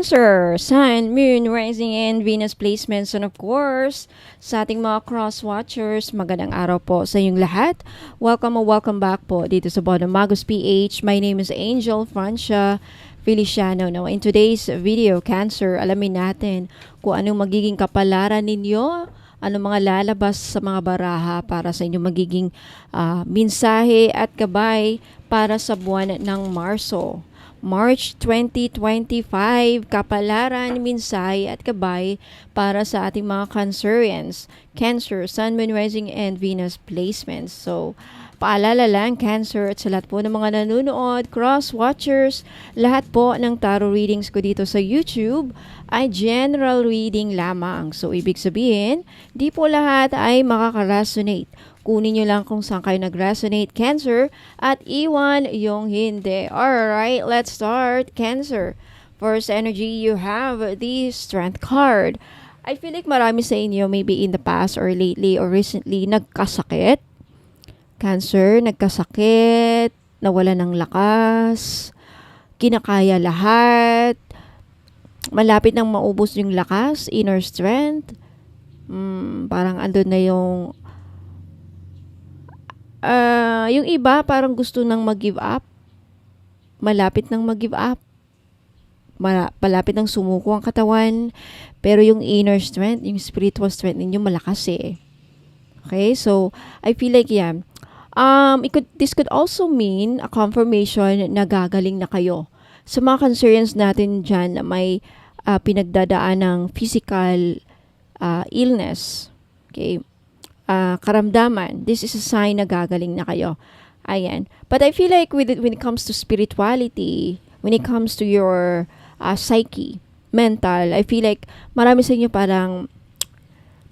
Cancer, Sun, Moon, Rising, and Venus placements. And of course, sa ating mga cross-watchers, magandang araw po sa inyong lahat. Welcome or welcome back po dito sa Bottom Magos PH. My name is Angel Francia Feliciano. Now, in today's video, Cancer, alamin natin kung anong magiging kapalaran ninyo, ano mga lalabas sa mga baraha para sa inyong magiging mensahe at gabay para sa buwan ng Marso. March 2025, kapalaran, mensahe at gabay para sa ating mga Cancerians. Cancer, Sun, Moon, Rising, and Venus placements. So, paalala lang, Cancer, at sa lahat po ng mga nanonood, cross-watchers, lahat po ng tarot readings ko dito sa YouTube ay general reading lamang. So, ibig sabihin, di po lahat ay makaka-resonate. Kunin nyo lang kung saan kayo nag-resonate, Cancer, at iwan yung hindi. Alright, let's start, Cancer. First energy, you have the Strength card. I feel like marami sa inyo, maybe in the past or lately or recently, nagkasakit. Cancer, nagkasakit, nawala ng lakas, kinakaya lahat, malapit nang maubos yung lakas, inner strength. Parang andun na yung iba parang gusto nang mag-give up. Malapit nang mag-give up. Malapit nang sumuko ang katawan. Pero yung inner strength, yung spiritual strength ninyo malakas eh. Okay? So, I feel like this could also mean a confirmation na gagaling na kayo. Sa mga Cancerians natin dyan na may pinagdadaan ng physical illness. Okay? Karamdaman, this is a sign na gagaling na kayo. Ayan. But I feel like when it comes to spirituality, when it comes to your psyche, mental, I feel like marami sa inyo parang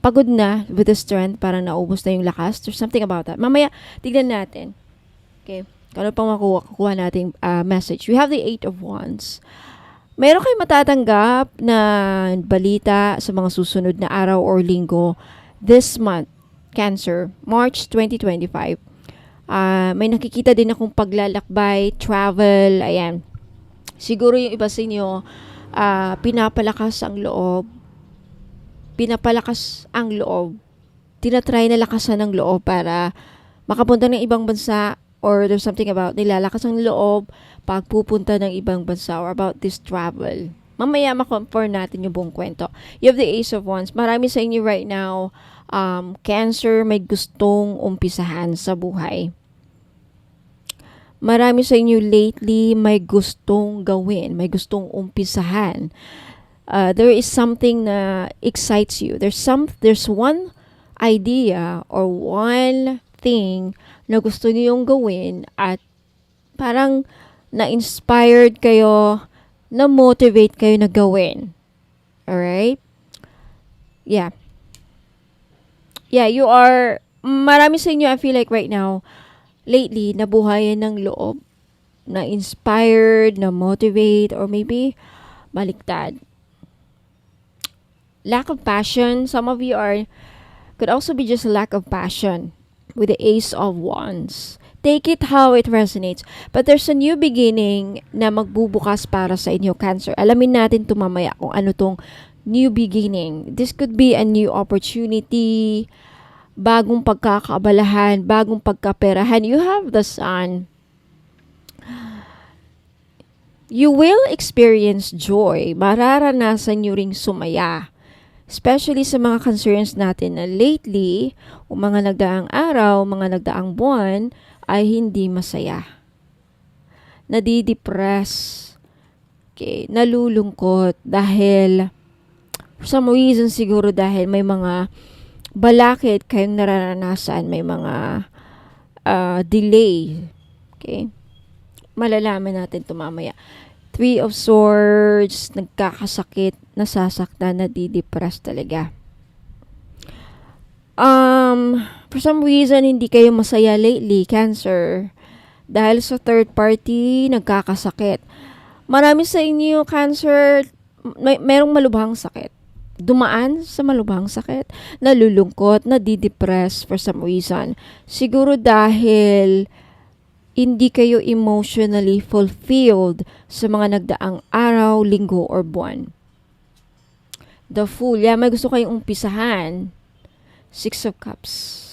pagod na with the strength, parang naubos na yung lakas. There's something about that. Mamaya, tignan natin. Okay. Kano pang makuha nating message. We have the 8 of Wands. Meron kayong matatanggap na balita sa mga susunod na araw or linggo this month. Cancer, March 2025. May nakikita din akong paglalakbay, travel, ayan. Siguro yung iba sa inyo, pinapalakas ang loob. Tinatry na lakasan ng loob para makapunta ng ibang bansa or there's something about nilalakas ang loob pagpupunta ng ibang bansa or about this travel. Mamaya ma-compare natin yung buong kwento. You have the Ace of Wands. Marami sa inyo right now, Cancer, may gustong umpisahan sa buhay. Marami sa inyo lately, may gustong gawin, may gustong umpisahan. There is something na excites you. There's one idea or one thing na gusto niyong gawin at parang na-inspired kayo, na-motivate kayo na gawin. Alright? Yeah. Yeah, marami sa inyo, I feel like right now, lately, nabuhayan ng loob, na-inspired, na-motivate, or maybe, baliktad. Lack of passion, some of you could also be just a lack of passion with the Ace of Wands. Take it how it resonates. But there's a new beginning na magbubukas para sa inyo, Cancer. Alamin natin ito mamaya kung ano tong new beginning. This could be a new opportunity, bagong pagkakaabalahan, bagong pagkaperahan. You have the Sun. You will experience joy. Mararanasan nyo ring sumaya. Especially sa mga Cancerians natin na lately, o mga nagdaang araw, mga nagdaang buwan, ay hindi masaya. Nadidepress. Okay, nalulungkot dahil for some reason siguro dahil may mga balakid kayong nararanasan, may mga delay. Okay? Malalaman natin ito mamaya. 3 of Swords, nagkakasakit, nasasaktan, nadidepress talaga. For some reason, hindi kayo masaya lately, Cancer. Dahil sa third party, nagkakasakit. Marami sa inyo, Cancer, merong malubhang sakit. Dumaan sa malubhang sakit, nalulungkot, nadidepress for some reason. Siguro dahil hindi kayo emotionally fulfilled sa mga nagdaang araw, linggo, or buwan. The Fool. Yeah, may gusto kayong umpisahan. Six of Cups.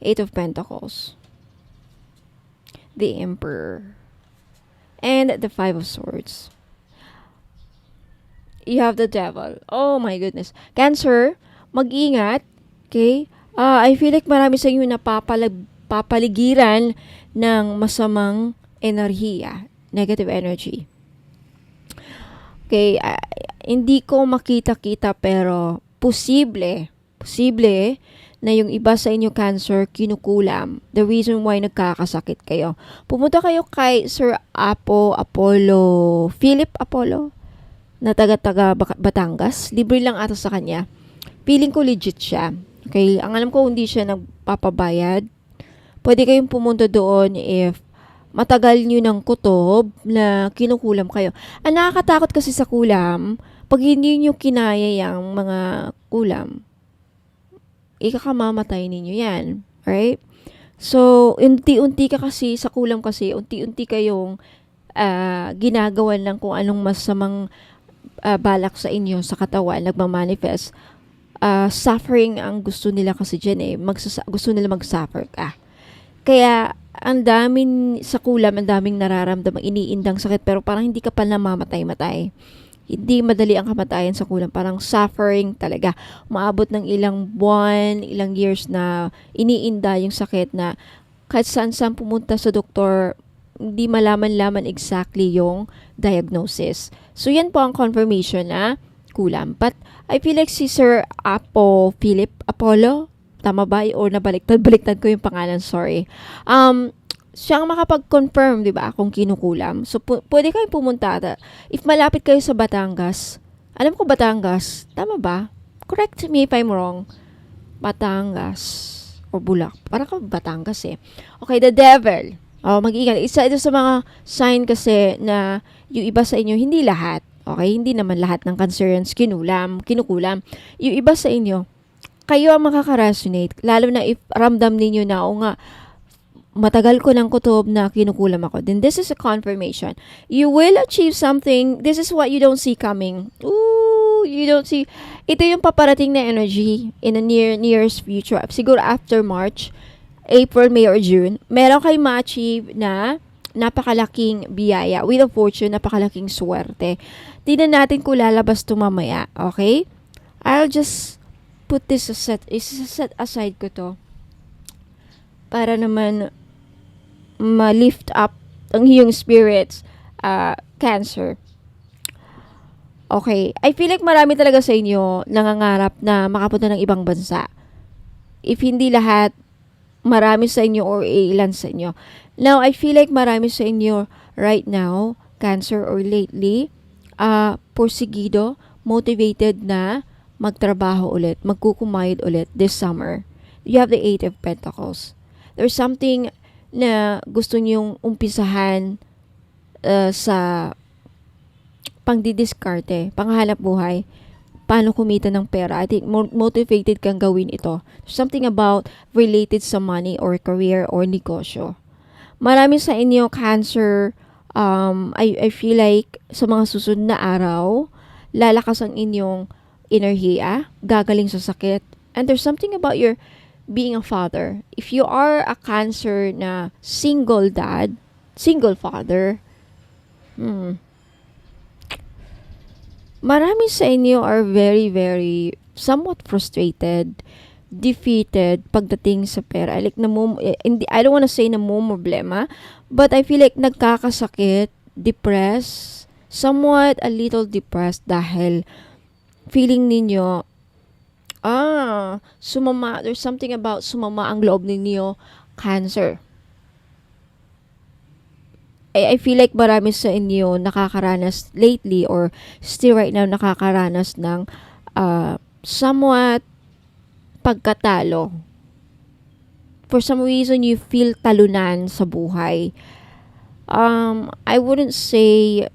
Eight of Pentacles. The Emperor. And the Five of Swords. You have the Devil. Oh my goodness. Cancer, mag-ingat. Okay? I feel like marami sa inyo na papaligiran ng masamang enerhiya. Negative energy. Okay? Hindi ko makita-kita pero posible na yung iba sa inyo Cancer kinukulam. The reason why nagkakasakit kayo. Pumunta kayo kay Sir Philip Apollo, na taga Batangas. Libre lang ata sa kanya. Feeling ko legit siya. Okay? Ang alam ko hindi siya nagpapabayad. Pwede kayong pumunta doon if matagal nyo ng kutob na kinukulam kayo. Ang nakakatakot kasi sa kulam, pag hindi nyo kinaya yung mga kulam, ikakamamatay ninyo yan. Right? So, unti-unti ka kasi, sa kulam kasi, unti-unti kayong ginagawan ng kung anong masamang balak sa inyo, sa katawan, nagmamanifest. Suffering ang gusto nila kasi dyan eh. Gusto nila mag-suffer ka. Kaya, ang daming sa kulam, ang daming nararamdamang iniindang sakit, pero parang hindi ka pa namamatay-matay. Hindi madali ang kamatayan sa kulam. Parang suffering talaga. Umaabot ng ilang buwan, ilang years na iniinda yung sakit na kahit saan-saan pumunta sa doktor, hindi malaman-laman exactly yung diagnosis. So, yan po ang confirmation na kulam. But, I feel like si Sir Philip Apollo, tama ba? Or nabaliktad ko yung pangalan, sorry. Siyang makapag-confirm, di ba, kung kinukulam. So, pwede kayong pumunta. If malapit kayo sa Batangas, alam ko Batangas, tama ba? Correct me if I'm wrong. Batangas or Bulak. Parang ka Batangas eh. Okay, the Devil. Mag-ingat. Isa ito sa mga sign kasi na yung iba sa inyo, hindi lahat. Okay, hindi naman lahat ng Cancerians kinukulam. Yung iba sa inyo, kayo ang makaka-resonate. Lalo na if ramdam ninyo na, o nga, matagal ko ng kutob na kinukulam ako. Then this is a confirmation. You will achieve something. This is what you don't see coming. Ooh, you don't see. Ito yung paparating na energy in the nearest future. Siguro after March, April, May, or June, meron kayo ma-achieve na napakalaking biyaya. Wheel of Fortune, napakalaking swerte. Tingnan natin kung lalabas ito mamaya. Okay? I'll just put this set aside ko to para naman ma-lift up ang iyong spirits, Cancer. Okay. I feel like marami talaga sa inyo nangangarap na makapunta ng ibang bansa. If hindi lahat, marami sa inyo or ilan sa inyo. Now, I feel like marami sa inyo right now, Cancer or lately, porsigido, motivated na magtrabaho ulit, magkukumayod ulit this summer. You have the Eight of Pentacles. There's something na gusto niyong umpisahan sa pangdidiskarte, panghanap buhay, paano kumita ng pera. I think motivated kang gawin ito. Something about related sa money or career or negosyo. Marami sa inyo, Cancer, I feel like sa mga susunod na araw, lalakas ang inyong enerhiya, gagaling sa sakit. And there's something about your being a father. If you are a Cancer na single dad, single father, marami sa inyo are very, very somewhat frustrated, defeated pagdating sa pera. Like, I don't wanna say na problema, but I feel like nagkakasakit, depressed, somewhat a little depressed dahil feeling ninyo, sumama, there's something about sumama ang loob ninyo, Cancer. I feel like marami sa inyo nakakaranas lately or still right now nakakaranas ng somewhat pagkatalo. For some reason, you feel talunan sa buhay. I wouldn't say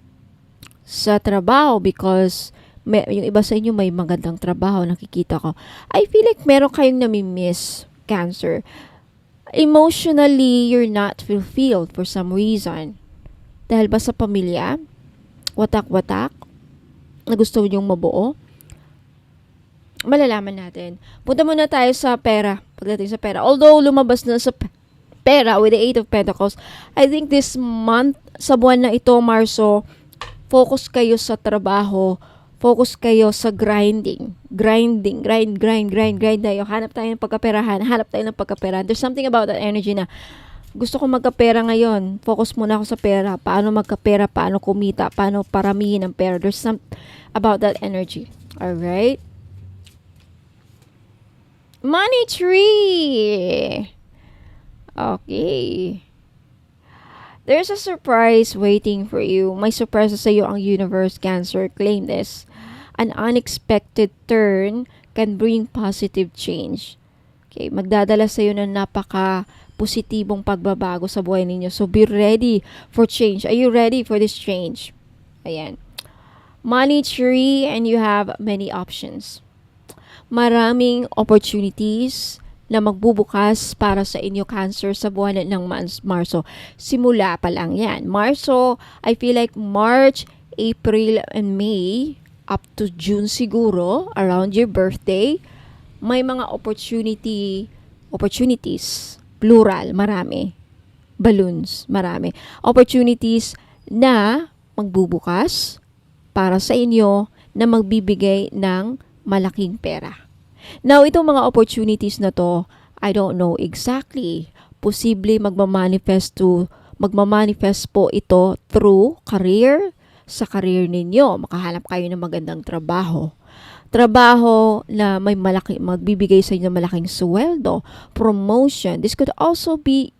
sa trabaho because yung iba sa inyo may magandang trabaho, nakikita ko. I feel like meron kayong nami-miss, Cancer. Emotionally, you're not fulfilled for some reason. Dahil ba sa pamilya, watak-watak, na gusto niyong mabuo, malalaman natin. Punta muna tayo sa pera. Pagdating sa pera. Although lumabas na sa pera with the Eight of Pentacles, I think this month, sa buwan na ito, Marso, focus kayo sa trabaho. Focus kayo sa grinding. Grind tayo. Hanap tayo ng pagkaperahan. There's something about that energy na gusto ko magkapera ngayon. Focus muna ako sa pera. Paano magkapera, paano kumita, paano paramihin ang pera. There's some about that energy. Alright? Money tree. Okay. There's a surprise waiting for you. May surprise sa iyo ang universe, Cancer. Claim this. An unexpected turn can bring positive change. Okay, magdadala sa iyo ng napaka-positibong pagbabago sa buhay ninyo. So be ready for change. Are you ready for this change? Ayan. Money tree, and you have many options. Maraming opportunities na magbubukas para sa inyo, Cancer, sa buwan ng Marso. Simula pa lang yan. Marso, I feel like March, April, and May, up to June siguro, around your birthday, may mga opportunities, plural, marami. Balloons, marami. Opportunities na magbubukas para sa inyo na magbibigay ng malaking pera. Now, itong mga opportunities na to, I don't know exactly. Posible magmamanifest po ito through career, sa career ninyo. Makahanap kayo ng magandang trabaho. Trabaho na may magbibigay sa inyo ng malaking sweldo, promotion. This could also be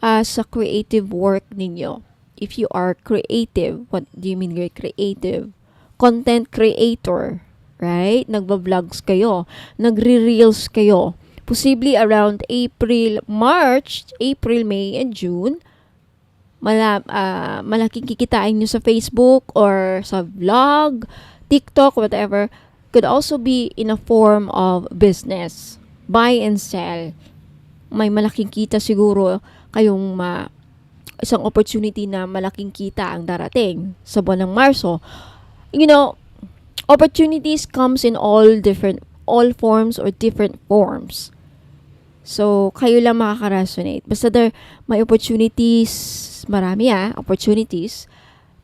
sa creative work ninyo. If you are creative, what do you mean you're creative? Content creator. Right? Nagba-vlogs kayo. Nagre-reels kayo. Possibly around March, April, May, and June, malaking kikitain nyo sa Facebook or sa vlog, TikTok, whatever. Could also be in a form of business. Buy and sell. May malaking kita siguro kayong isang opportunity na malaking kita ang darating sa buwan ng Marso. You know, opportunities comes in all forms or different forms. So, kayo lang makaka-resonate. Basta may opportunities, marami opportunities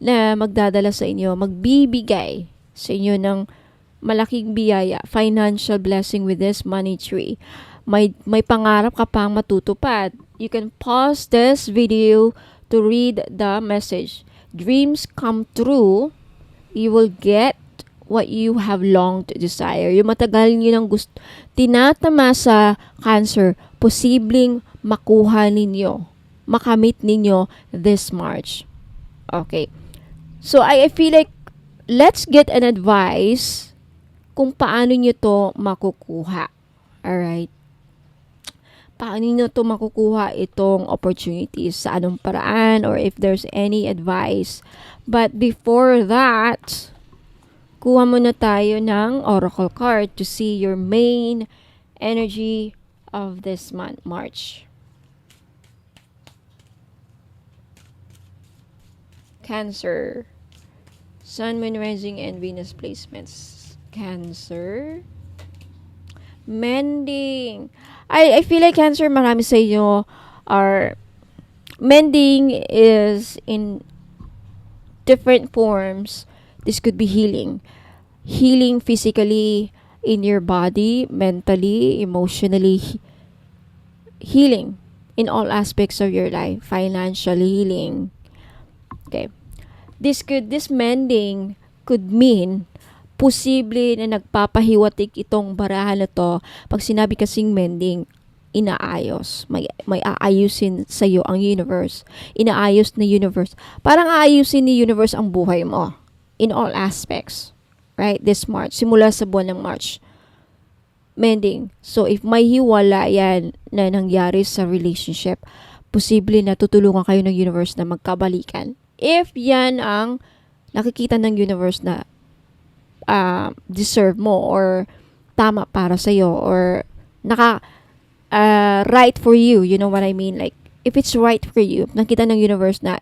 na magdadala sa inyo, magbibigay sa inyo ng malaking biyaya, financial blessing with this money tree. May pangarap ka pang matutupad. You can pause this video to read the message. Dreams come true. You will get what you have longed to desire. Yung matagal nyo nang tinatama sa Cancer, posibleng makuha ninyo, makamit ninyo this March. Okay. So, I feel like, let's get an advice kung paano nyo to makukuha. Alright? Paano nyo to makukuha itong opportunities, sa anong paraan, or if there's any advice. But before that, kuha muna tayo ng oracle card to see your main energy of this month, March. Cancer. Sun, Moon, Rising, and Venus placements. Cancer. Mending. I feel like Cancer, marami sa inyo are mending is in different forms. This could be healing. Healing physically in your body, mentally, emotionally. Healing in all aspects of your life. Financial healing. Okay. This mending could mean posible na nagpapahiwatig itong barahan na to. Pag sinabi kasing mending, inaayos. May aayusin sa iyo ang universe. Inaayos na universe. Parang aayusin ni universe ang buhay mo. In all aspects. Right? This March. Simula sa buwan ng March. Mending. So, if may hiwala yan na nangyari sa relationship, posible na tutulungan kayo ng universe na magkabalikan. If yan ang nakikita ng universe na deserve mo or tama para sa'yo or right for you, you know what I mean? Like, if it's right for you, nakita ng universe na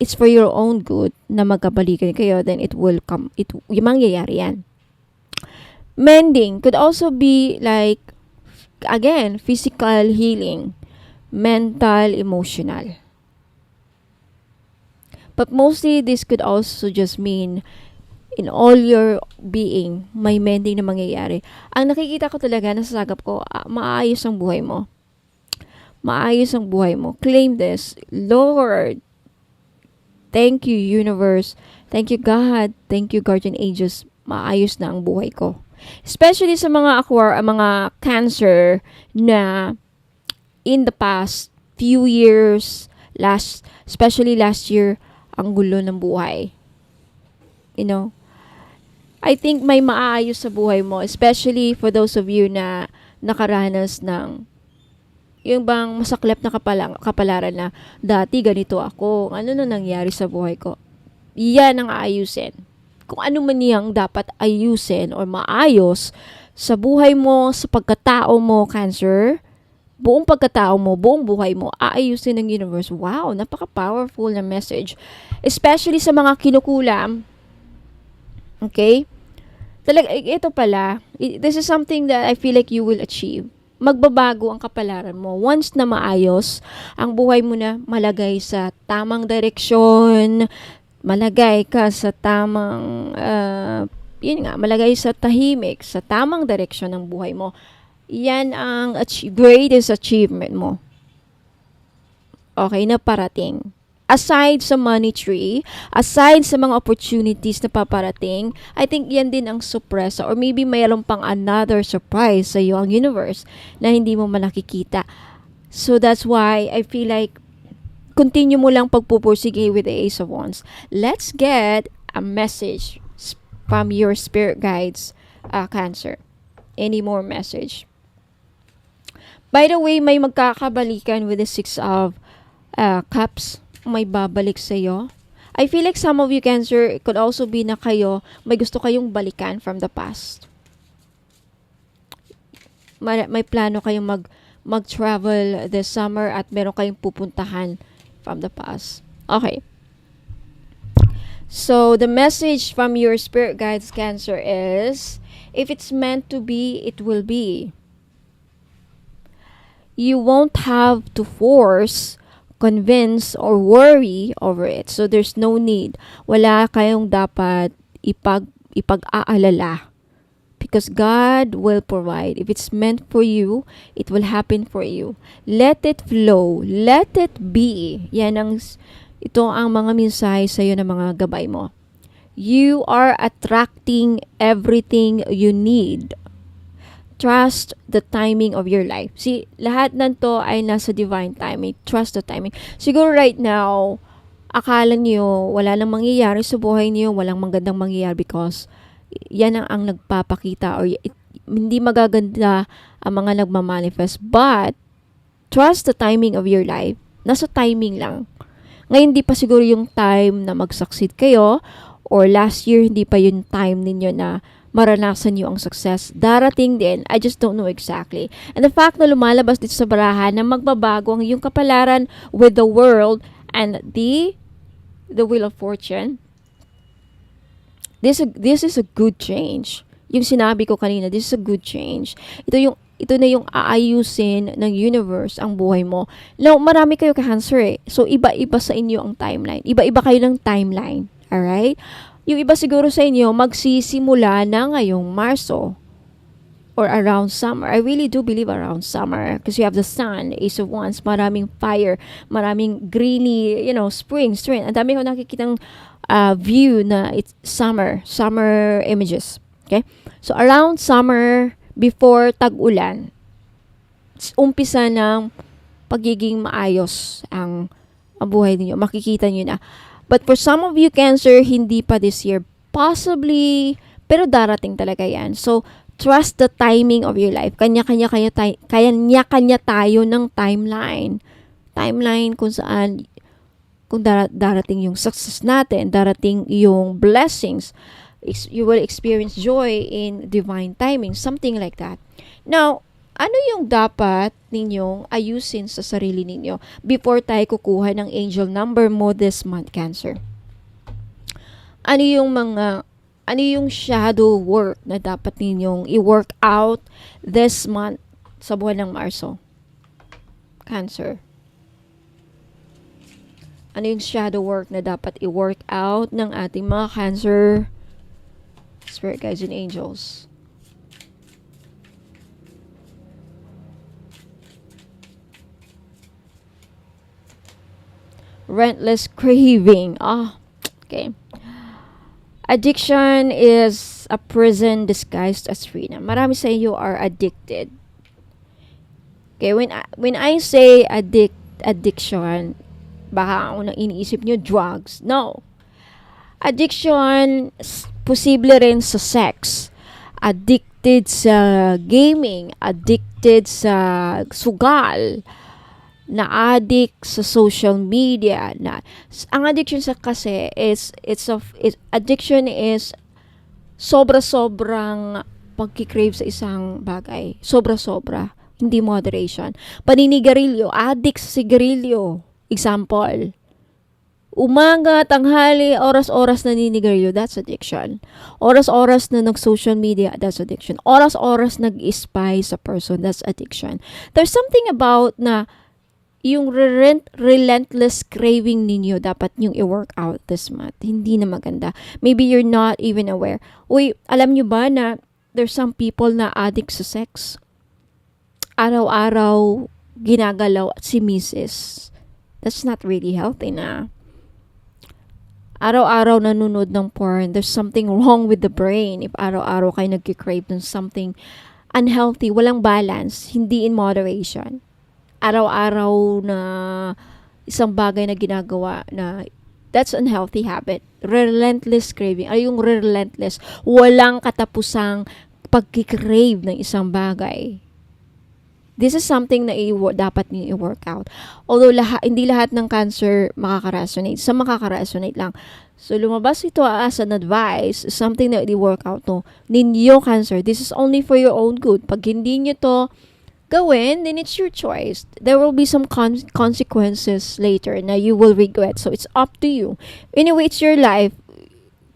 it's for your own good na magkabalikan kayo, then it will come, yung mangyayari yan. Mending could also be like, again, physical healing, mental, emotional. But mostly, this could also just mean in all your being, may mending na mangyayari. Ang nakikita ko talaga, nasasagap ko, maayos ang buhay mo. Maayos ang buhay mo. Claim this. Lord, thank you, universe. Thank you, God. Thank you, guardian angels. Maayos na ang buhay ko. Especially sa mga mga Cancer na in the past few years, especially last year, ang gulo ng buhay. You know, I think may maayos sa buhay mo, especially for those of you na nakaranas ng yung bang masaklap na kapalaran na dati ganito ako, ano na nangyari sa buhay ko. Yan ang aayusin. Kung ano man niyang dapat ayusin or maayos sa buhay mo, sa pagkatao mo, Cancer, buong pagkatao mo, buong buhay mo, aayusin ng universe. Wow, napaka-powerful na message. Especially sa mga kinukulam. Okay? Talaga, ito pala, this is something that I feel like you will achieve. Magbabago ang kapalaran mo. Once na maayos, ang buhay mo na malagay sa tamang direksyon, malagay ka sa tamang, malagay sa tahimik, sa tamang direksyon ng buhay mo. Yan ang greatest achievement mo. Okay, na parating. Aside sa money tree, aside sa mga opportunities na paparating, I think yan din ang surprise or maybe mayroon pang another surprise sa iyo ang universe na hindi mo nakikita. So that's why I feel like continue mo lang pagpupursige with the Ace of Wands. Let's get a message from your spirit guides, Cancer. Any more message? By the way, may magkakabalikan with the Six of Cups. May babalik sa iyo. I feel like some of you, Cancer, it could also be na kayo, may gusto kayong balikan from the past. May plano kayong mag-travel this summer at meron kayong pupuntahan from the past. Okay. So, the message from your spirit guides, Cancer, is, if it's meant to be, it will be. You won't have to force, convince, or worry over it. So, there's no need. Wala kayong dapat ipag-aalala. Because God will provide. If it's meant for you, it will happen for you. Let it flow. Let it be. Ito ang mga mensahe sa iyo ng mga gabay mo. You are attracting everything you need. Trust the timing of your life. See, lahat nanto ay nasa divine timing. Trust the timing. Siguro right now, akala niyo wala nang mangyayari sa buhay niyo, walang magandang mangyayari because yan ang nagpapakita or hindi magaganda ang mga nagmamanifest. But, trust the timing of your life. Nasa timing lang. Ngayon, hindi pa siguro yung time na mag-succeed kayo or last year, hindi pa yung time ninyo na maranasan nyo ang success. Darating din. I just don't know exactly. And the fact na lumalabas dito sa barahan na magbabago ang iyong kapalaran with the world and the Wheel of Fortune, this is a good change. Yung sinabi ko kanina, this is a good change. Ito na yung aayusin ng universe ang buhay mo. Now, marami kayo Cancer eh. So, iba-iba sa inyo ang timeline. Iba-iba kayo ng timeline. Alright? Yung iba siguro sa inyo, magsisimula na ngayong Marso or around summer. I really do believe around summer because you have the sun, Ace of Wands, maraming fire, maraming greeny, spring. Ang dami ko nakikitang view na it's summer images. Okay? So, around summer, before tag-ulan, umpisa ng pagiging maayos ang buhay niyo. Makikita niyo na. But for some of you, Cancer, hindi pa this year. Possibly, pero darating talaga yan. So, trust the timing of your life. Kanya-kanya tayo ng timeline. Timeline kung saan, kung darating yung success natin, darating yung blessings, you will experience joy in divine timing, something like that. Now, ano yung dapat ninyong ayusin sa sarili ninyo before tayo kukuha ng angel number mo this month, Cancer? Ano yung mga ano yung shadow work na dapat ninyong i-work out this month sa buwan ng Marso? Cancer. Ano yung shadow work na dapat i-work out ng ating mga Cancer spirit guides and angels? Relentless craving. Okay. Addiction is a prison disguised as freedom. Marami sa inyo are addicted. Okay, when I say addiction, baka unang iniisip nyo drugs. No. Addiction, posible rin sa sex. Addicted sa gaming. Addicted sa sugal. Na-addict sa social media. Ang addiction kasi addiction is sobra-sobrang pagkikrave sa isang bagay. Sobra-sobra. Hindi moderation. Paninigarilyo. Addict sa sigarilyo. Example. Umaga, tanghali, oras-oras na ninigarilyo. That's addiction. Oras-oras na nag-social media. That's addiction. Oras-oras nag-spy sa person. That's addiction. There's something about na yung relentless craving ninyo, dapat yung i-work out this month. Hindi na maganda. Maybe you're not even aware. Uy, alam nyo ba na there's some people na addict sa sex? Araw-araw ginagalaw at si Mrs. That's not really healthy na. Araw-araw nanonood ng porn. There's something wrong with the brain if araw-araw kayo nagkikrave ng something unhealthy, walang balance, hindi in moderation. Araw-araw na isang bagay na ginagawa na that's unhealthy habit. Relentless craving. Ay, yung relentless. Walang katapusang pagkikrave ng isang bagay. This is something na dapat niyo i-work out. Although hindi lahat ng Cancer makaka-resonate. Sa makaka-resonate lang. So, lumabas ito as an advice, something na i-work out to ninyo, Cancer. This is only for your own good. Pag hindi nyo to gawin, then it's your choice. There will be some consequences later na you will regret. So, it's up to you. Anyway, it's your life.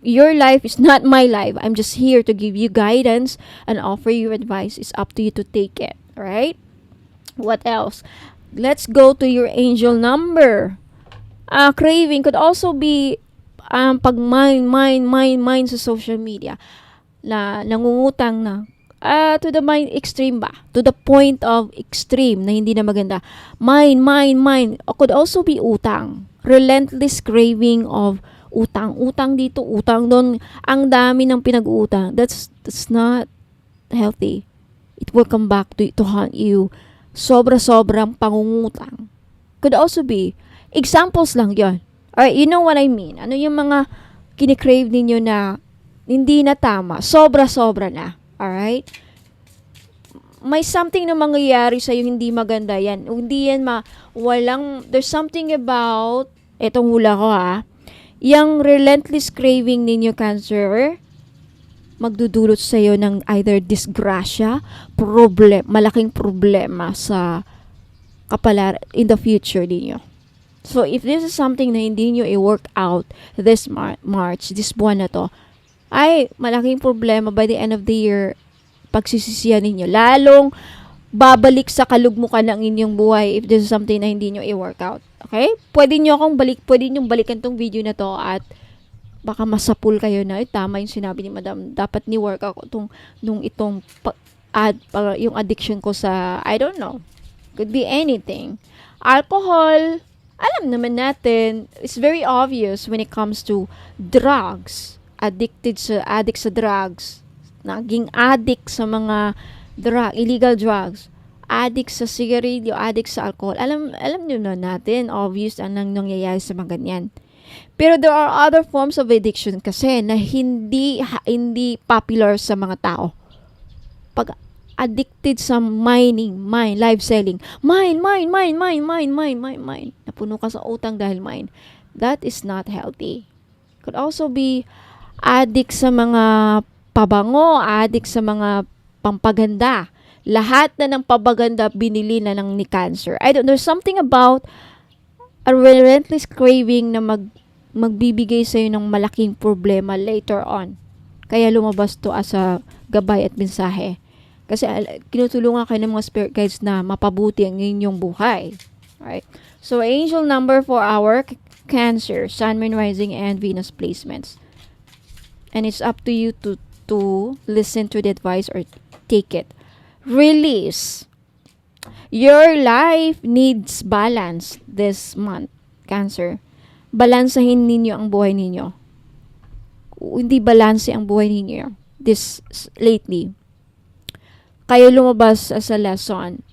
Your life is not my life. I'm just here to give you guidance and offer you advice. It's up to you to take it. Alright? What else? Let's go to your angel number. Craving could also be pag mine sa social media. Nangungutang na. To the mind extreme ba? To the point of extreme na hindi na maganda. Mine. Could also be utang. Relentless craving of utang. Utang dito, utang doon. Ang dami ng pinag-utang. That's not healthy. It will come back to haunt you. Sobra-sobrang pangungutang. Could also be. Examples lang yon. Alright, you know what I mean. Ano yung mga kinikrave ninyo na hindi na tama. Sobra-sobra na. Alright? May something na mangyayari sa'yo hindi maganda yan. Hindi yan there's something about, etong hula ko yung relentless craving ninyo, Cancer, magdudulot sa'yo ng either disgrasya, malaking problema sa in the future ninyo. So, if this is something na hindi nyo i-work out this March, this buwan na to, ay, malaking problema by the end of the year, pagsisisiyan ninyo. Lalong babalik sa kalugmukan ng inyong buhay if this is something na hindi nyo i-work out. Okay? Pwede nyo balikan tong video na to at baka masapul kayo na, tama yung sinabi ni Madam, dapat ni-work out yung addiction ko sa, I don't know, could be anything. Alcohol, alam naman natin, it's very obvious when it comes to drugs. Addict sa drugs, naging addict sa mga illegal drugs, addict sa sigarilyo, addict sa alcohol. Alam nyo na natin, obvious ang nangyayari sa mga ganyan. Pero there are other forms of addiction kasi na hindi popular sa mga tao. Pag addicted sa live selling, mine. Napuno ka sa utang dahil mine. That is not healthy. Could also be addict sa mga pabango, addict sa mga pampaganda. Lahat na ng pabaganda binili na ng ni Cancer. I don't know, there's something about a relentless craving na magbibigay sa'yo ng malaking problema later on. Kaya lumabas to as a gabay at mensahe. Kasi kinutulungan kayo ng mga spirit guides na mapabuti ang inyong buhay. Right? So, angel number for our Cancer, Sun, Moon, Rising, and Venus placements. And it's up to you to listen to the advice or take it. Release. Your life needs balance this month, Cancer. Balansahin ninyo ang buhay ninyo. Hindi balanse ang buhay ninyo this lately. Kayo lumabas as a lesson.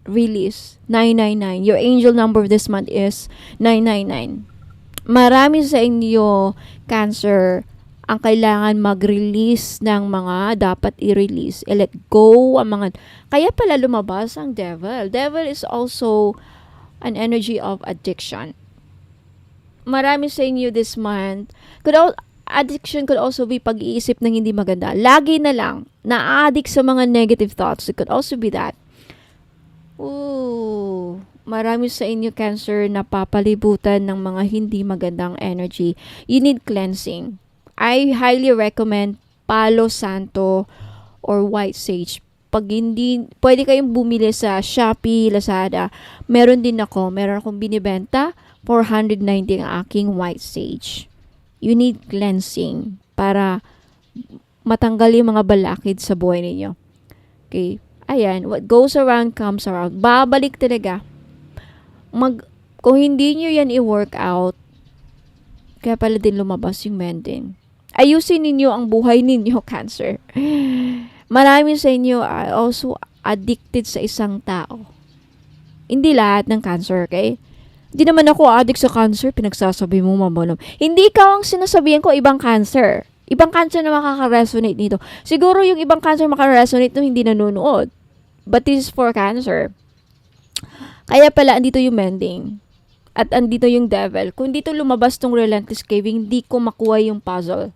Release. 999. Your angel number this month is 999. Marami sa inyo, Cancer, ang kailangan mag-release ng mga dapat i-release. I-let go ang mga... Kaya pala lumabas ang devil. Devil is also an energy of addiction. Marami sa inyo this month, addiction could also be pag-iisip ng hindi maganda. Lagi na lang, na-addict sa mga negative thoughts. It could also be that. Ooh, marami sa inyo, Cancer, na papalibutan ng mga hindi magandang energy. You need cleansing. I highly recommend Palo Santo or White Sage. Pag hindi, pwede kayong bumili sa Shopee, Lazada. Meron akong binibenta, 490 ang aking White Sage. You need cleansing para matanggal yung mga balakid sa buhay ninyo. Okay? Ayan, what goes around comes around. Babalik talaga. Kung hindi nyo yan i-work out, kaya pala din lumabas yung mending. Ayusin ninyo ang buhay ninyo, Cancer. Marami sa inyo are also addicted sa isang tao. Hindi lahat ng Cancer, okay? Hindi naman ako addict sa Cancer, pinagsasabi mo, mabalom. Hindi ikaw ang sinasabihan ko, ibang Cancer. Ibang Cancer na makaka-resonate nito. Siguro yung ibang Cancer makaka-resonate nito, hindi nanonood. But this is for Cancer. Kaya pala, andito yung mending. At andito yung devil. Kung dito lumabas tong relentless craving, hindi ko makuha yung puzzle.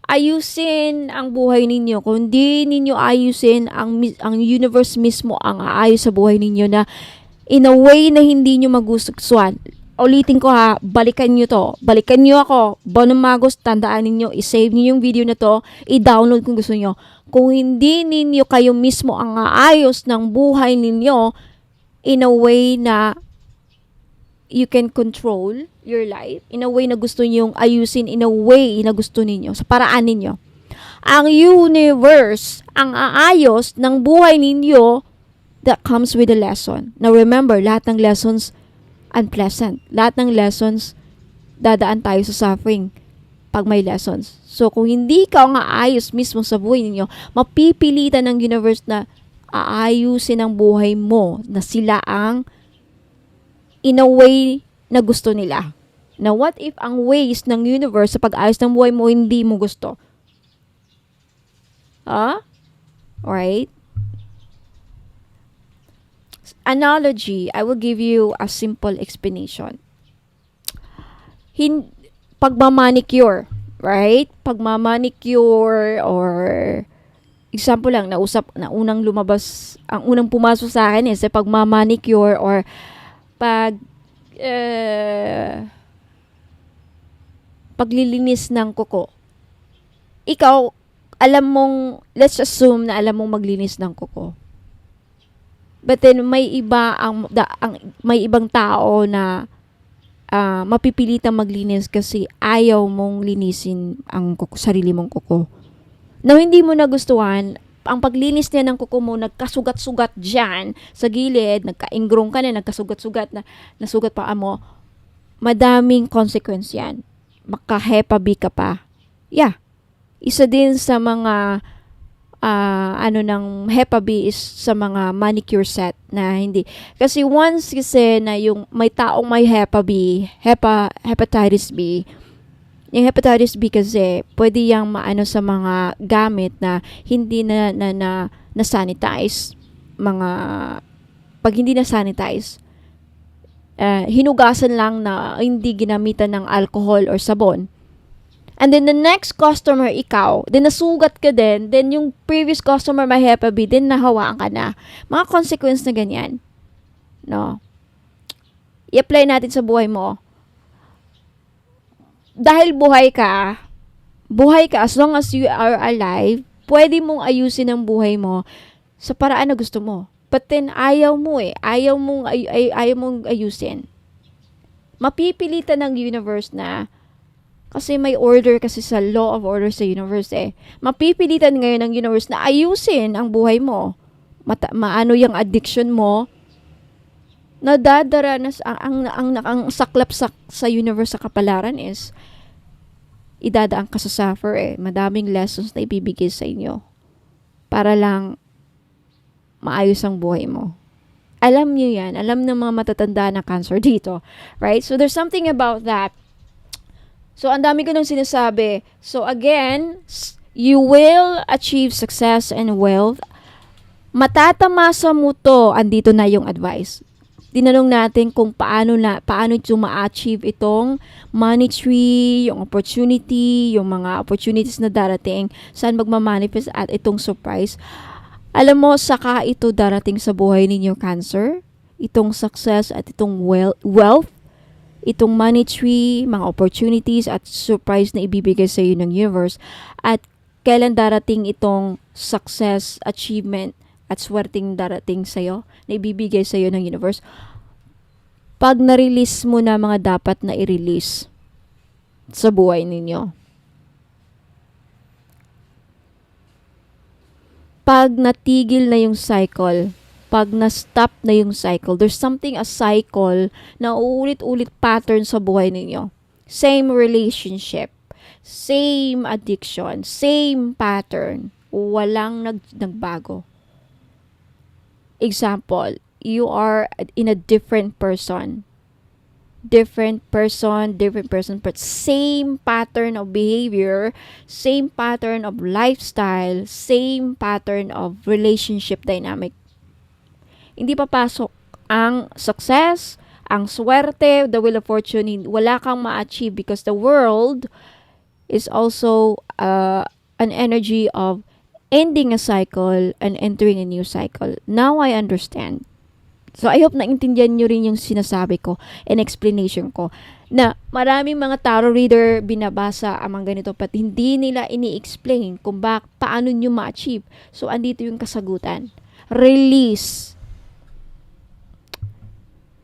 Ayusin ang buhay ninyo. Kung di ninyo ayusin, ang universe mismo ang aayos sa buhay ninyo na in a way na hindi nyo magustuhan. Ulitin ko ha, balikan nyo to. Balikan nyo ako. Bonong Magos, tandaan ninyo, i-save nyo yung video na to, i-download kung gusto nyo. Kung hindi ninyo kayo mismo ang aayos ng buhay ninyo in a way na you can control your life, in a way na gusto niyo ayusin, in a way na gusto ninyo, sa paraan ninyo. Ang universe ang aayos ng buhay ninyo that comes with a lesson. Now remember, lahat ng lessons unpleasant. Lahat ng lessons dadaan tayo sa suffering pag may lessons. So kung hindi ka ang aayos mismo sa buhay ninyo, mapipilitan ng universe na aayusin ang buhay mo na sila ang in a way na gusto nila. Now, what if ang ways ng universe sa pag-ayos ng buhay mo hindi mo gusto? Alright? Analogy, I will give you a simple explanation. Pagmamanicure, right? Pagmamanicure or example lang, na unang lumabas, ang unang pumasok sa akin is pagmamanicure or paglilinis ng kuko. Ikaw, let's assume na alam mong maglinis ng kuko. But then may ibang tao na mapipilitang maglinis kasi ayaw mong linisin ang sarili mong kuko. Na hindi mo nagustuhan, ang paglinis niya ng kuko mo, nagkasugat-sugat dyan sa gilid, nagka-ingrong ka na, nagkasugat-sugat na, nasugat pa mo, madaming consequence yan. Maka-HEPA B ka pa. Yeah. Isa din sa mga ng HEPA B is sa mga manicure set na hindi. Kasi once kasi na yung may taong may HEPA B, hepatitis B, yung hepatitis B kasi pwede yang maano sa mga gamit na hindi na sanitize, pag hindi na sanitize, hinugasan lang na hindi ginamitan ng alcohol or sabon, And then the next customer, ikaw, then nasugat ka din, then yung previous customer may happy be, then nahawaan ka na. Mga consequence na ganyan. No? I-apply natin sa buhay mo. Dahil buhay ka, as long as you are alive, pwede mong ayusin ang buhay mo sa paraan na gusto mo. But then, ayaw mo eh. Ayaw mong ayusin. Mapipilitan ng universe na, kasi may order kasi sa law of order sa universe eh. Mapipilitan ngayon ng universe na ayusin ang buhay mo. Maano yung addiction mo, nadadara na ang saklap sa universe sa kapalaran is idadaan ka sa suffer eh. Madaming lessons na ibibigay sa inyo para lang maayos ang buhay mo. Alam niyo yan. Alam ng mga matatanda na cancer dito. Right? So there's something about that. So, ang dami ko nang sinasabi. So, again, you will achieve success and wealth. Matatamasa mo to. Andito na yung advice. Tinanong natin kung paano ma-achieve itong money tree, yung opportunity, yung mga opportunities na darating, saan magmamanifest at itong surprise. Alam mo, saka ito darating sa buhay ninyo, Cancer. Itong success at itong wealth. Itong money tree, mga opportunities at surprise na ibibigay sa iyo ng universe. At kailan darating itong success, achievement at swerteng darating sa iyo na ibibigay sa iyo ng universe? Pag na-release mo na mga dapat na i-release sa buhay ninyo. Pag natigil na yung cycle, pag na-stop na yung cycle, there's something a cycle na uulit-ulit pattern sa buhay ninyo. Same relationship, same addiction, same pattern. Walang nagbago. Example, you are in a different person, but same pattern of behavior, same pattern of lifestyle, same pattern of relationship dynamic. Hindi papasok ang success, ang swerte, the wheel of fortune. Wala kang ma-achieve because the world is also an energy of ending a cycle and entering a new cycle. Now I understand. So I hope naintindihan nyo rin yung sinasabi ko and explanation ko na maraming mga tarot reader binabasa ang mga ganito but hindi nila ini-explain kung paano nyo ma-achieve. So andito yung kasagutan. Release.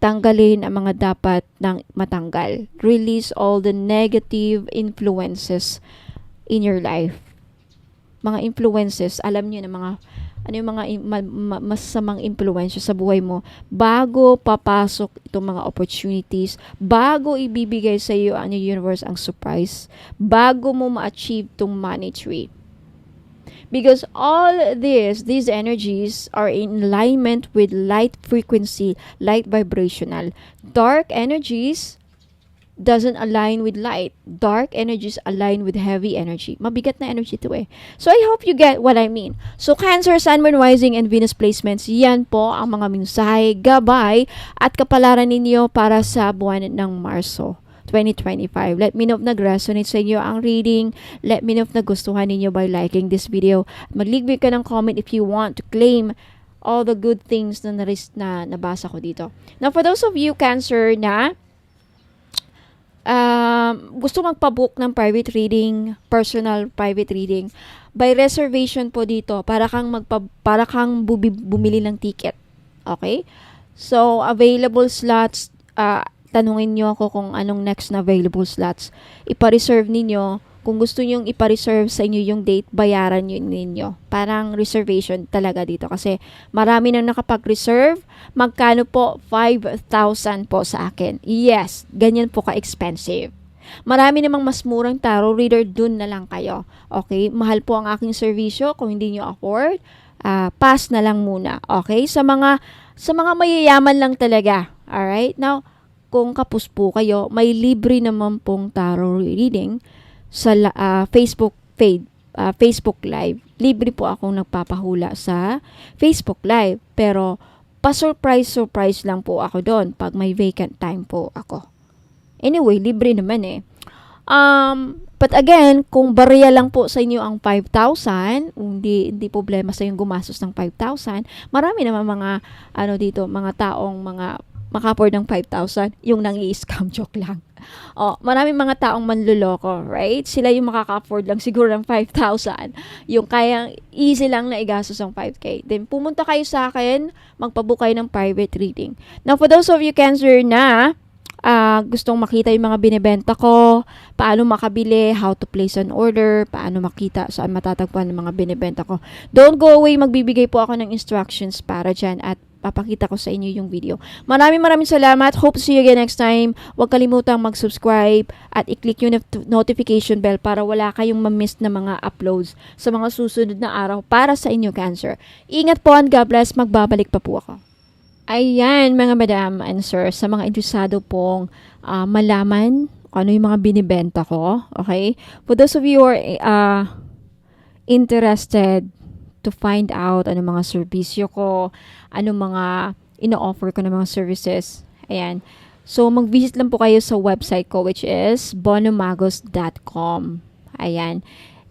Tanggalin ang mga dapat nang matanggal. Release all the negative influences in your life. Mga influences, alam niyo na ano yung mga masamang influensya sa buhay mo bago papasok itong mga opportunities, bago ibibigay sa iyo ang universe ang surprise, bago mo ma-achieve itong money tree. Because all these energies are in alignment with light frequency, light vibrational. Dark energies doesn't align with light. Dark energies align with heavy energy. Mabigat na energy to eh. So I hope you get what I mean. So Cancer, Sun, Moon, Rising, and Venus placements, yan po ang mga mensahe, gabay, at kapalaran ninyo para sa buwan ng Marso 2025. Let me know if nag-resonate sa inyo ang reading. Let me know if nagustuhan ninyo by liking this video. Mag-leave ka ng comment if you want to claim all the good things na nabasa ko dito. Now, for those of you, Cancer, na gusto magpabook ng private reading, personal private reading, by reservation po dito para kang bumili ng ticket. Okay? So, available slots, tanungin nyo ako kung anong next na available slots. Ipa-reserve ninyo. Kung gusto nyong ipa-reserve sa inyo yung date, bayaran yun ninyo. Parang reservation talaga dito. Kasi marami nang nakapag-reserve. Magkano po? 5,000 po sa akin. Yes, ganyan po ka-expensive. Marami namang mas murang tarot reader, dun na lang kayo. Okay? Mahal po ang aking servisyo. Kung hindi nyo afford, pass na lang muna. Okay? Sa mga mayayaman lang talaga. Alright? Now, kung kapos po kayo, may libre naman pong tarot reading sa Facebook page, Facebook Live. Libre po akong nagpapahula sa Facebook Live. Pero, pa-surprise lang po ako doon pag may vacant time po ako. Anyway, libre naman eh. But again, kung barya lang po sa inyo ang 5,000, hindi problema sa yung gumastos ng 5,000. Marami naman mga dito, mga taong mga maka-afford ng 5,000, yung nang-i-scam, joke lang. Maraming mga taong manluloko, right? Sila yung makaka-afford lang siguro ng 5,000. Yung kayang easy lang na igastos ng 5K. Then pumunta kayo sa akin, magpabook kayo ng private reading. Now, for those of you Cancer na gustong makita yung mga binibenta ko, paano makabili, how to place an order, paano makita saan matatagpuan ng mga binibenta ko. Don't go away, magbibigay po ako ng instructions para dyan at papakita ko sa inyo yung video. Maraming salamat. Hope to see you again next time. Huwag kalimutang mag-subscribe at i-click yung notification bell para wala kayong ma-miss na mga uploads sa mga susunod na araw para sa inyo, Cancer. Ingat po and God bless. Magbabalik pa po ako. Ayan, mga madam and sir, sa mga interesado pong malaman ano yung mga binibenta ko, okay? For those of you who are interested to find out ano mga serbisyo ko, ano mga ino-offer ko ng mga services, ayan. So, mag-visit lang po kayo sa website ko which is bonomagos.com. Ayan.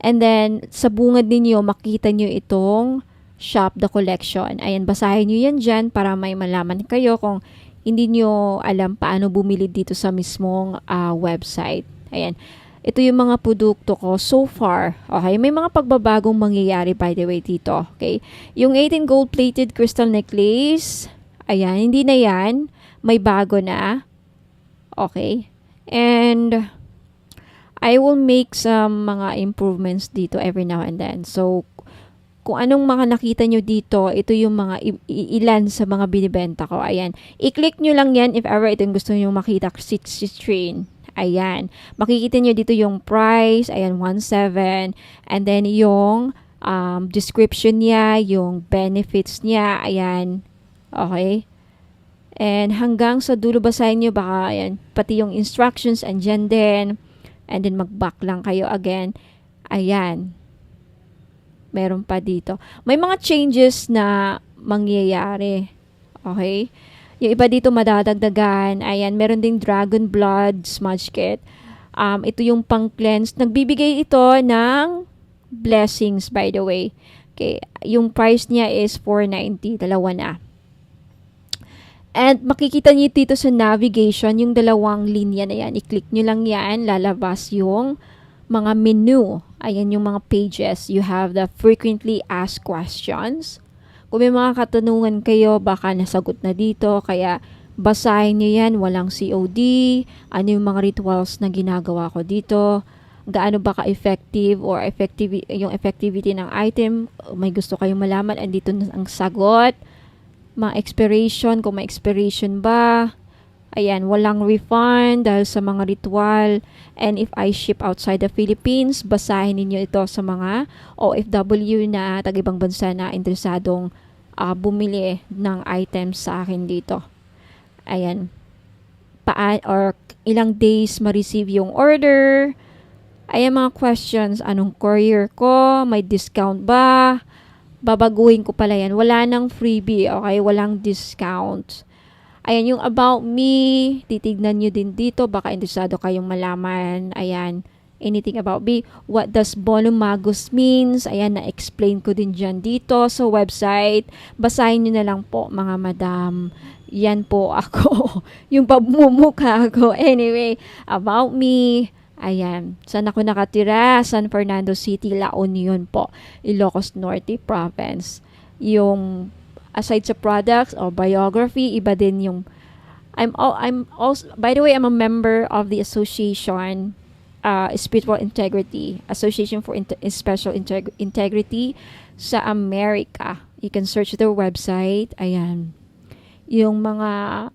And then, sa bungad ninyo, makita nyo itong Shop the Collection. Ayan, basahin nyo yan dyan para may malaman kayo kung hindi nyo alam paano bumili dito sa mismong website. Ayan. Ito yung mga produkto ko so far. Okay, may mga pagbabagong mangyayari by the way dito. Okay, yung 18 gold-plated crystal necklace, ayan, hindi na yan. May bago na. Okay, and I will make some mga improvements dito every now and then. So, kung anong mga nakita nyo dito, ito yung mga ilan sa mga binibenta ko. Ayan, i-click nyo lang yan if ever itong gusto nyo makita si train. Ayan. Makikita nyo dito yung price. Ayan, 1.7. And then yung description niya, yung benefits niya. Ayan. Okay. And hanggang sa dulo basahin nyo, baka ayan, pati yung instructions andyan din. And then mag-back lang kayo again. Ayan. Meron pa dito. May mga changes na mangyayari. Okay. Yung iba dito madadagdagan. Ayan, meron ding Dragon Blood Smudge Kit. Ito yung pang-cleanse. Nagbibigay ito ng blessings, by the way. Okay, yung price niya is $490. Dalawa na. And makikita niyo dito sa navigation, yung dalawang linya na yan. I-click nyo lang yan. Lalabas yung mga menu. Ayan yung mga pages. You have the frequently asked questions. Kung may mga katanungan kayo, baka nasagot na dito. Kaya basahin nyo yan, walang COD. Ano yung mga rituals na ginagawa ko dito. Gaano ba ka-effective or yung effectivity ng item. May gusto kayong malaman, andito na ang sagot. Mga expiration, kung may expiration ba. Ayan, walang refund dahil sa mga ritual. And if I ship outside the Philippines, basahin niyo ito sa mga OFW na tag-ibang bansa na interesadong bumili ng items sa akin dito. Ayan. Or ilang days ma-receive yung order. Ayan mga questions. Anong courier ko? May discount ba? Babaguhin ko pala yan. Wala nang freebie. Okay? Walang discount. Ayan, yung about me, titignan nyo din dito. Baka interesado kayong malaman. Ayan, anything about me. What does Bonomagos means? Ayan, na-explain ko din dyan dito sa website. Basahin nyo na lang po, mga madam. Yan po ako. Yung pagmumukha ko. Anyway, about me. Ayan, saan ako nakatira? San Fernando City, La Union po. Ilocos Norte Province. Yung aside sa products or biography, iba din yung I'm also, by the way, I'm a member of the Association Spiritual Integrity, Association for Special Integrity sa America. You can search their website. Ayan. Yung mga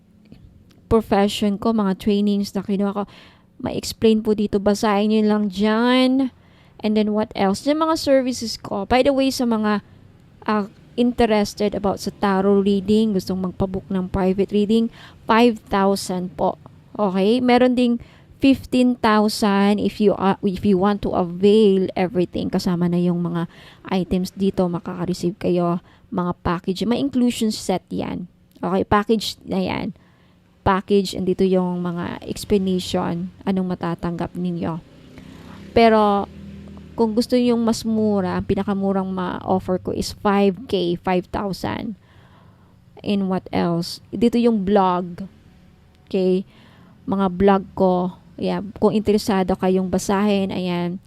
profession ko, mga trainings na kinuha ko, ma-explain po dito. Basahin nyo lang dyan. And then what else? Yung mga services ko. By the way, sa mga interested about sa tarot reading, gustong magpabook ng private reading, 5,000 po. Okay? Meron ding 15,000 if you want to avail everything. Kasama na yung mga items dito, makaka-receive kayo mga package. May inclusion set yan. Okay? Package na yan. Package, and dito yung mga explanation, anong matatanggap ninyo. Pero, kung gusto yung mas mura, ang pinakamurang ma-offer ko is 5K, 5,000. And what else? Dito yung blog. Okay? Mga blog ko. Ayan. Kung interesado kayong basahin, ayan.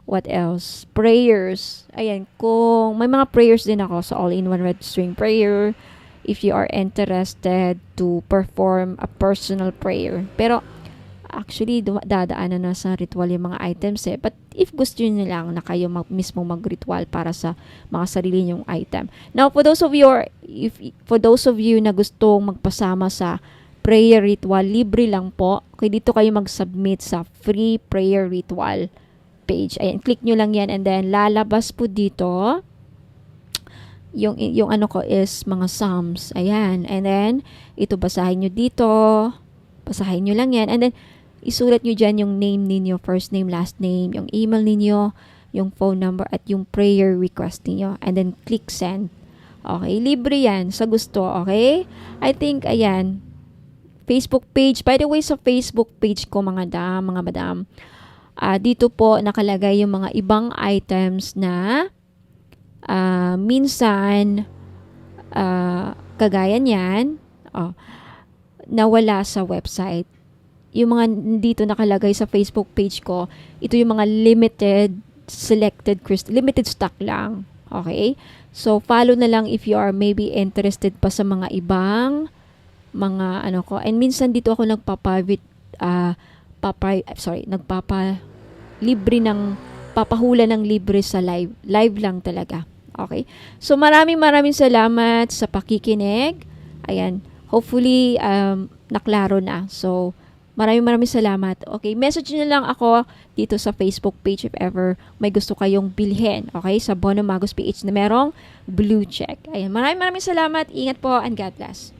What else? Prayers. Ayan. Kung may mga prayers din ako sa All-in-One Red String Prayer. If you are interested to perform a personal prayer. Pero, actually, dadaanan na sa ritual yung mga items eh. But if gusto nyo lang na kayo mismo mag-ritual para sa mga sarili nyong item. Now, for those of you na gustong magpasama sa prayer ritual, libre lang po. Okay, dito kayo mag-submit sa free prayer ritual page. Ayan, click nyo lang yan and then lalabas po dito yung ano ko is mga psalms. Ayan, and then ito basahin nyo dito. Basahin nyo lang yan and then isulat nyo dyan yung name ninyo, first name, last name, yung email ninyo, yung phone number, at yung prayer request ninyo. And then, click send. Okay, libre yan sa gusto, okay? I think, ayan, Facebook page. By the way, sa Facebook page ko, mga madam, dito po nakalagay yung mga ibang items na minsan, kagaya niyan, nawala sa website. Yung mga dito nakalagay sa Facebook page ko, ito yung mga limited stock lang. Okay? So, follow na lang if you are maybe interested pa sa mga ibang mga ano ko. And minsan dito ako papahula ng libre sa live. Live lang talaga. Okay? So, maraming salamat sa pakikinig. Ayan. Hopefully, naklaro na. So, maraming salamat. Okay, message nyo lang ako dito sa Facebook page if ever may gusto kayong bilhin. Okay, sa Bono Magos PH na merong blue check. Ayan, maraming salamat. Ingat po and God bless.